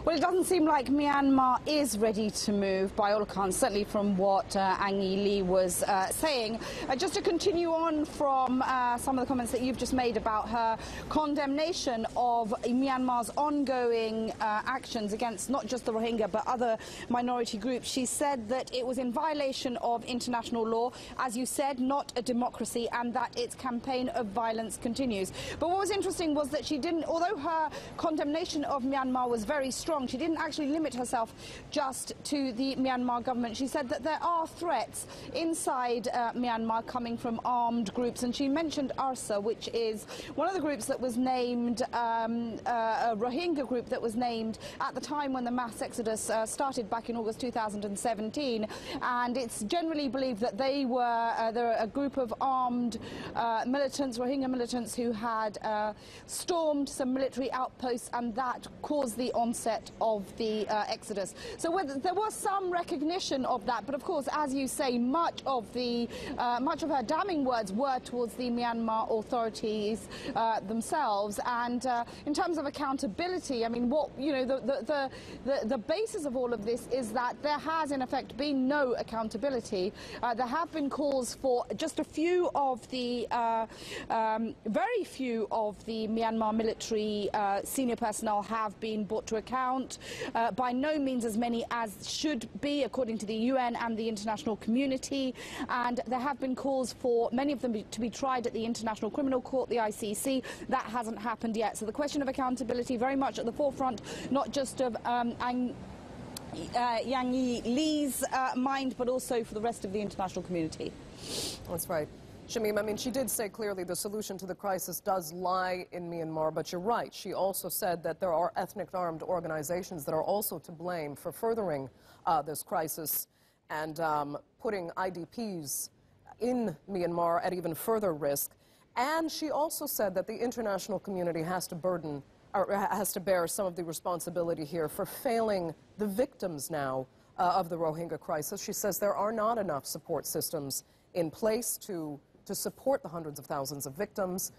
Well, it doesn't seem like Myanmar is ready to move, by all accounts, certainly from what Aung Lee was saying. Just to continue on from some of the comments that you've just made about her condemnation of Myanmar's ongoing actions against not just the Rohingya but other minority groups, she said that it was in violation of international law, as you said, not a democracy, and that its campaign of violence continues. But what was interesting was that she didn't, although her condemnation of Myanmar was very strong, she didn't actually limit herself just to the Myanmar government. She said that there are threats inside Myanmar coming from armed groups, and she mentioned ARSA, which is one of the groups that was named, a Rohingya group that was named at the time when the mass exodus started back in August 2017, and it's generally believed that they were they're a group of armed militants, Rohingya militants, who had stormed some military outposts, and that caused the onset of the exodus. So there was some recognition of that, but of course, as you say, much of her damning words were towards the Myanmar authorities themselves. And in terms of accountability, I mean, the basis of all of this is that there has in effect been no accountability. There have been calls for just a few of the very few of the Myanmar military senior personnel have been brought to account. By no means as many as should be, according to the UN and the international community. And there have been calls for many of them to be tried at the International Criminal Court, the ICC. That hasn't happened yet. So the question of accountability very much at the forefront, not just of Aung Lee's mind, but also for the rest of the international community. That's right. Shamim, I mean, she did say clearly the solution to the crisis does lie in Myanmar, but you're right. She also said that there are ethnic armed organizations that are also to blame for furthering this crisis and putting IDPs in Myanmar at even further risk. And she also said that the international community has to bear some of the responsibility here for failing the victims now of the Rohingya crisis. She says there are not enough support systems in place to support the hundreds of thousands of victims.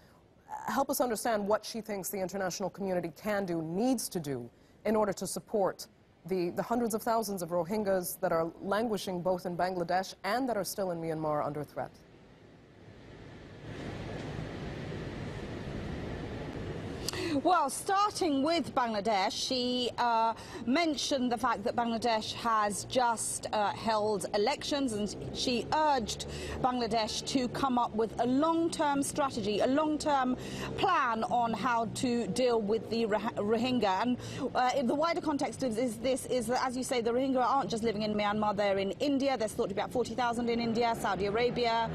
Help us understand what she thinks the international community can do, needs to do, in order to support the hundreds of thousands of Rohingyas that are languishing both in Bangladesh and that are still in Myanmar under threat. Well, starting with Bangladesh, she mentioned the fact that Bangladesh has just held elections, and she urged Bangladesh to come up with a long-term strategy, a long-term plan on how to deal with the Rohingya. And in the wider context is that, as you say, the Rohingya aren't just living in Myanmar, they're in India. There's thought to be about 40,000 in India, Saudi Arabia,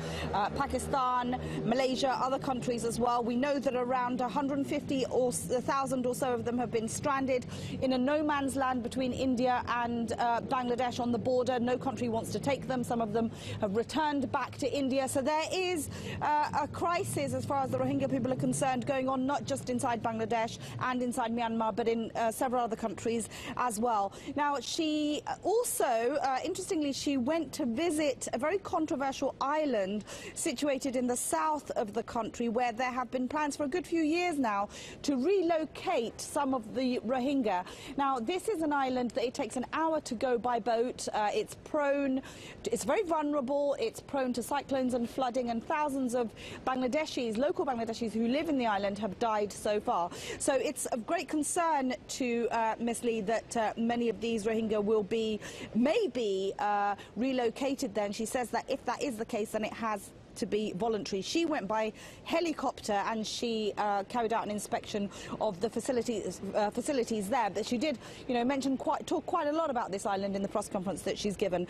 Pakistan, Malaysia, other countries as well. We know that around 150 or 1,000 or so of them have been stranded in a no-man's land between India and Bangladesh on the border. No country wants to take them. Some of them have returned back to India. So there is a crisis as far as the Rohingya people are concerned going on, not just inside Bangladesh and inside Myanmar, but in several other countries as well. Now, she also, interestingly, she went to visit a very controversial island situated in the south of the country, where there have been plans for a good few years now to relocate some of the Rohingya. Now, this is an island that it takes an hour to go by boat. It's very vulnerable. It's prone to cyclones and flooding, and thousands of Bangladeshis, local Bangladeshis who live in the island, have died so far. So it's of great concern to Ms. Lee that many of these Rohingya will maybe relocated there. And she says that if that is the case, then it has to be voluntary. She went by helicopter and she carried out an inspection of the facilities there. But she did, talk quite a lot about this island in the press conference that she's given.